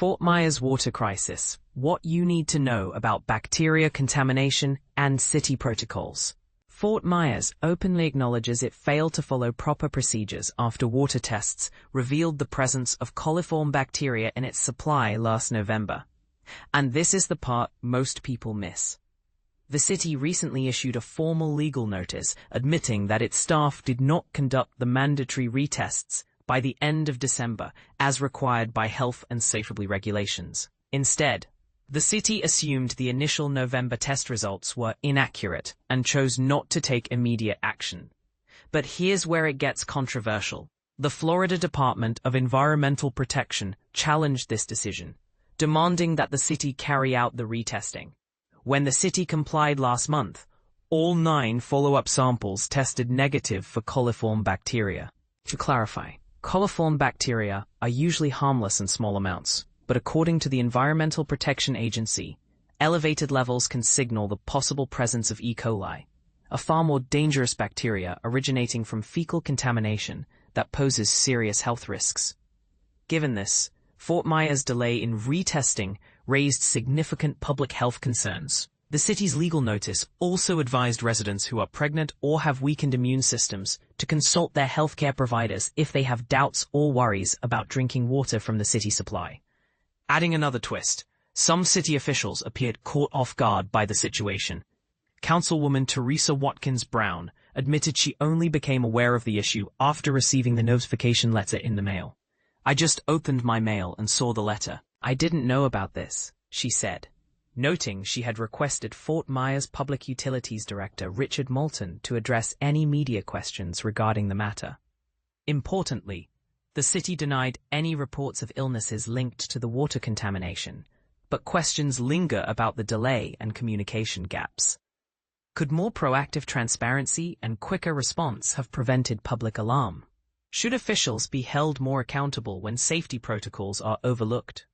Fort Myers water crisis, what you need to know about bacteria contamination and city protocols. Fort Myers openly acknowledges it failed to follow proper procedures after water tests revealed the presence of coliform bacteria in its supply last November. And this is the part most people miss. The city recently issued a formal legal notice admitting that its staff did not conduct the mandatory retests by the end of December, as required by health and safety regulations. Instead, the city assumed the initial November test results were inaccurate and chose not to take immediate action. But here's where it gets controversial. The Florida Department of Environmental Protection challenged this decision, demanding that the city carry out the retesting. When the city complied last month, all 9 follow-up samples tested negative for coliform bacteria. To clarify, coliform bacteria are usually harmless in small amounts, but according to the Environmental Protection Agency, elevated levels can signal the possible presence of E. coli, a far more dangerous bacteria originating from fecal contamination that poses serious health risks. Given this, Fort Myers' delay in retesting raised significant public health concerns. The city's legal notice also advised residents who are pregnant or have weakened immune systems to consult their healthcare providers if they have doubts or worries about drinking water from the city supply. Adding another twist, some city officials appeared caught off guard by the situation. Councilwoman Teresa Watkins Brown admitted she only became aware of the issue after receiving the notification letter in the mail. "I just opened my mail and saw the letter. I didn't know about this," she said, noting she had requested Fort Myers Public Utilities Director Richard Moulton to address any media questions regarding the matter. Importantly, the city denied any reports of illnesses linked to the water contamination, but questions linger about the delay and communication gaps. Could more proactive transparency and quicker response have prevented public alarm? Should officials be held more accountable when safety protocols are overlooked?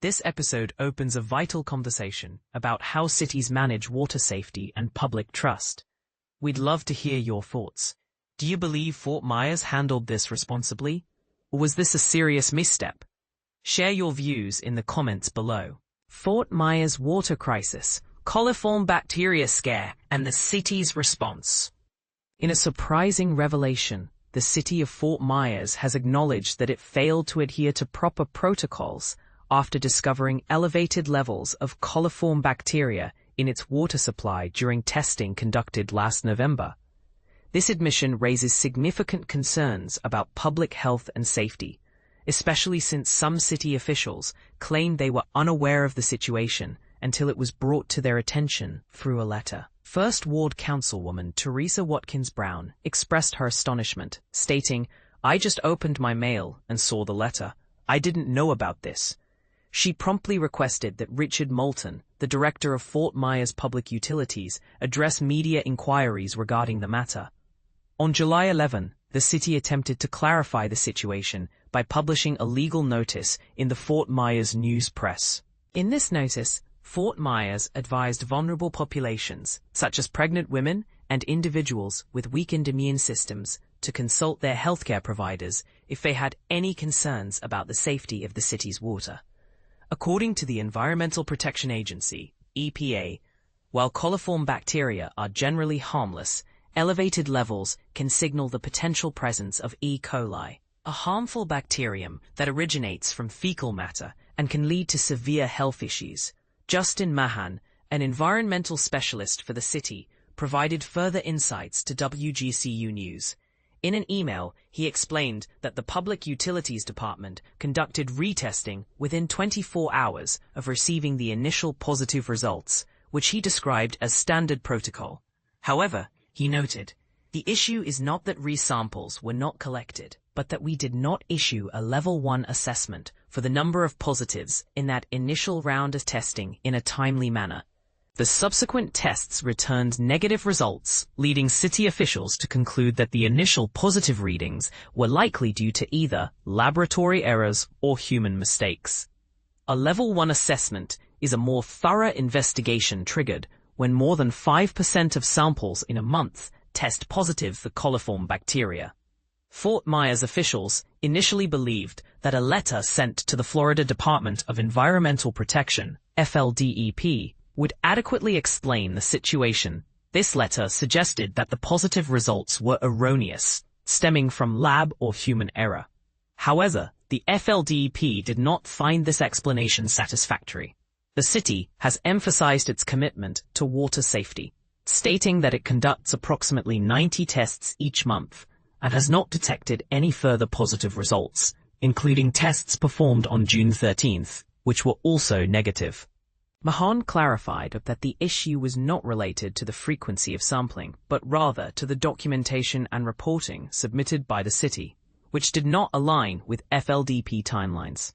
This episode opens a vital conversation about how cities manage water safety and public trust. We'd love to hear your thoughts. Do you believe Fort Myers handled this responsibly? Or was this a serious misstep? Share your views in the comments below. Fort Myers water crisis, coliform bacteria scare, and the city's response. In a surprising revelation, the city of Fort Myers has acknowledged that it failed to adhere to proper protocols after discovering elevated levels of coliform bacteria in its water supply during testing conducted last November. This admission raises significant concerns about public health and safety, especially since some city officials claimed they were unaware of the situation until it was brought to their attention through a letter. First Ward Councilwoman Teresa Watkins Brown expressed her astonishment, stating, "I just opened my mail and saw the letter. I didn't know about this." She promptly requested that Richard Moulton, the director of Fort Myers Public Utilities, address media inquiries regarding the matter. On July 11, the city attempted to clarify the situation by publishing a legal notice in the Fort Myers News Press. In this notice, Fort Myers advised vulnerable populations, such as pregnant women and individuals with weakened immune systems, to consult their healthcare providers if they had any concerns about the safety of the city's water. According to the Environmental Protection Agency, EPA, while coliform bacteria are generally harmless, elevated levels can signal the potential presence of E. coli, a harmful bacterium that originates from fecal matter and can lead to severe health issues. Justin Mahan, an environmental specialist for the city, provided further insights to WGCU News. In an email, he explained that the Public Utilities Department conducted retesting within 24 hours of receiving the initial positive results, which he described as standard protocol. However, he noted, "The issue is not that resamples were not collected, but that we did not issue a Level 1 assessment for the number of positives in that initial round of testing in a timely manner." The subsequent tests returned negative results, leading city officials to conclude that the initial positive readings were likely due to either laboratory errors or human mistakes. A Level 1 assessment is a more thorough investigation triggered when more than 5% of samples in a month test positive for coliform bacteria. Fort Myers officials initially believed that a letter sent to the Florida Department of Environmental Protection, FLDEP, would adequately explain the situation. This letter suggested that the positive results were erroneous, stemming from lab or human error. However, the FLDEP did not find this explanation satisfactory. The city has emphasized its commitment to water safety, stating that it conducts approximately 90 tests each month and has not detected any further positive results, including tests performed on June 13th, which were also negative. Mahon clarified that the issue was not related to the frequency of sampling, but rather to the documentation and reporting submitted by the city, which did not align with FLDP timelines.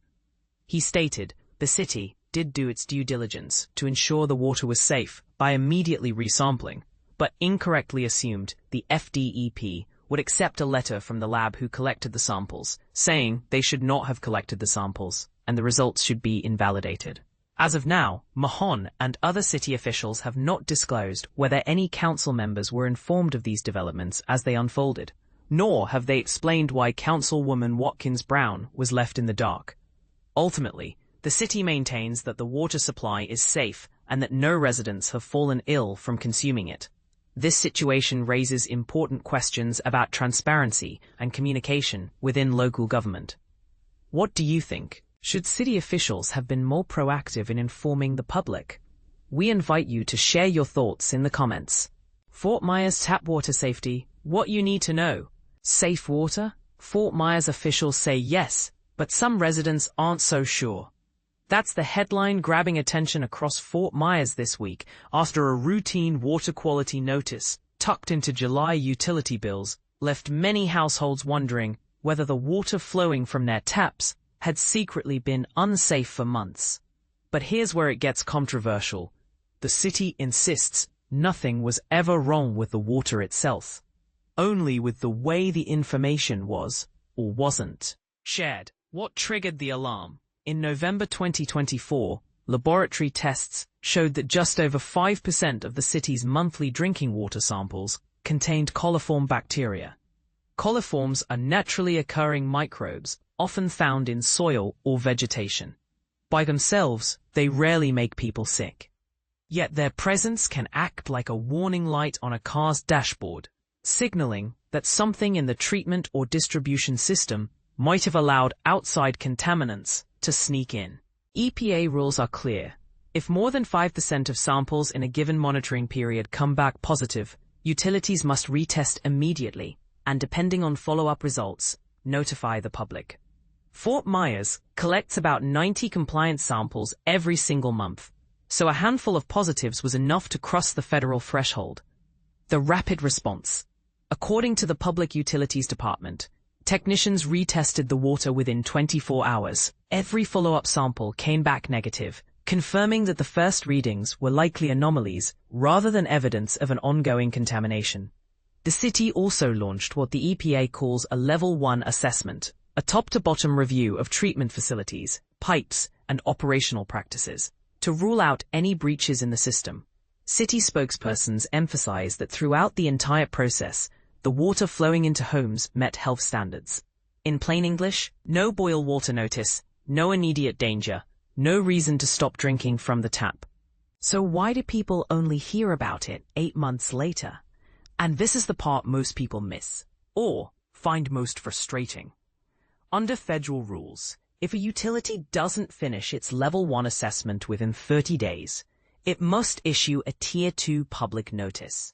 He stated the city did do its due diligence to ensure the water was safe by immediately resampling, but incorrectly assumed the FDEP would accept a letter from the lab who collected the samples, saying they should not have collected the samples and the results should be invalidated. As of now, Mahon and other city officials have not disclosed whether any council members were informed of these developments as they unfolded, nor have they explained why Councilwoman Watkins Brown was left in the dark. Ultimately, the city maintains that the water supply is safe and that no residents have fallen ill from consuming it. This situation raises important questions about transparency and communication within local government. What do you think? Should city officials have been more proactive in informing the public? We invite you to share your thoughts in the comments. Fort Myers tap water safety, what you need to know. Safe water? Fort Myers officials say yes, but some residents aren't so sure. That's the headline grabbing attention across Fort Myers this week after a routine water quality notice tucked into July utility bills left many households wondering whether the water flowing from their taps had secretly been unsafe for months. But here's where it gets controversial. The city insists nothing was ever wrong with the water itself, only with the way the information was, or wasn't, shared. What triggered the alarm? In November 2024, laboratory tests showed that just over 5% of the city's monthly drinking water samples contained coliform bacteria. Coliforms are naturally occurring microbes often found in soil or vegetation. By themselves, they rarely make people sick. Yet their presence can act like a warning light on a car's dashboard, signaling that something in the treatment or distribution system might have allowed outside contaminants to sneak in. EPA rules are clear. If more than 5% of samples in a given monitoring period come back positive, utilities must retest immediately and, depending on follow-up results, notify the public. Fort Myers collects about 90 compliance samples every single month, so a handful of positives was enough to cross the federal threshold. The rapid response. According to the Public Utilities Department, technicians retested the water within 24 hours. Every follow-up sample came back negative, confirming that the first readings were likely anomalies rather than evidence of an ongoing contamination. The city also launched what the EPA calls a Level 1 assessment, a top-to-bottom review of treatment facilities, pipes, and operational practices, to rule out any breaches in the system. City spokespersons emphasize that throughout the entire process, the water flowing into homes met health standards. In plain English, no boil water notice, no immediate danger, no reason to stop drinking from the tap. So why do people only hear about it 8 months later? And this is the part most people miss, or find most frustrating. Under federal rules, if a utility doesn't finish its Level 1 assessment within 30 days, it must issue a Tier 2 public notice.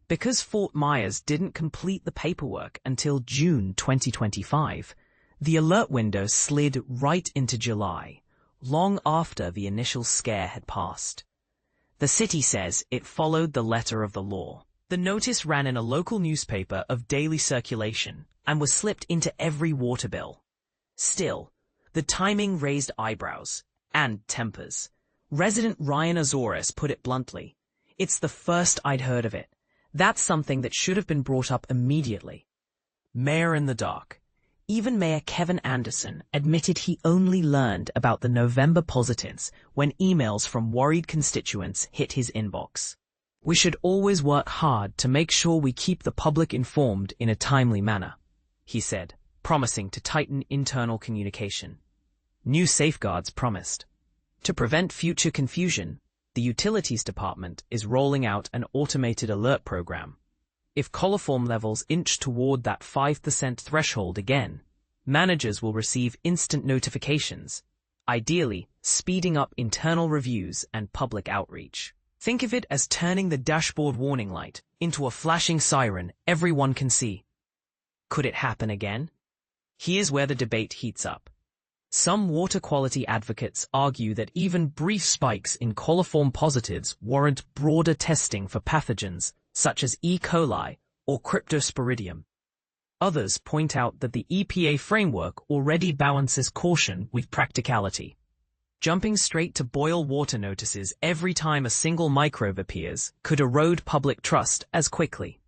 Because Fort Myers didn't complete the paperwork until June 2025, the alert window slid right into July, long after the initial scare had passed. The city says it followed the letter of the law. The notice ran in a local newspaper of daily circulation and was slipped into every water bill. Still, the timing raised eyebrows and tempers. Resident Ryan Azores put it bluntly, "It's the first I'd heard of it. That's something that should have been brought up immediately." Mayor in the dark. Even Mayor Kevin Anderson admitted he only learned about the November positives when emails from worried constituents hit his inbox. "We should always work hard to make sure we keep the public informed in a timely manner," he said, promising to tighten internal communication. New safeguards promised. To prevent future confusion, the Utilities Department is rolling out an automated alert program. If coliform levels inch toward that 5% threshold again, managers will receive instant notifications, ideally speeding up internal reviews and public outreach. Think of it as turning the dashboard warning light into a flashing siren everyone can see. Could it happen again? Here's where the debate heats up. Some water quality advocates argue that even brief spikes in coliform positives warrant broader testing for pathogens such as E. coli or Cryptosporidium. Others point out that the EPA framework already balances caution with practicality. Jumping straight to boil water notices every time a single microbe appears could erode public trust as quickly.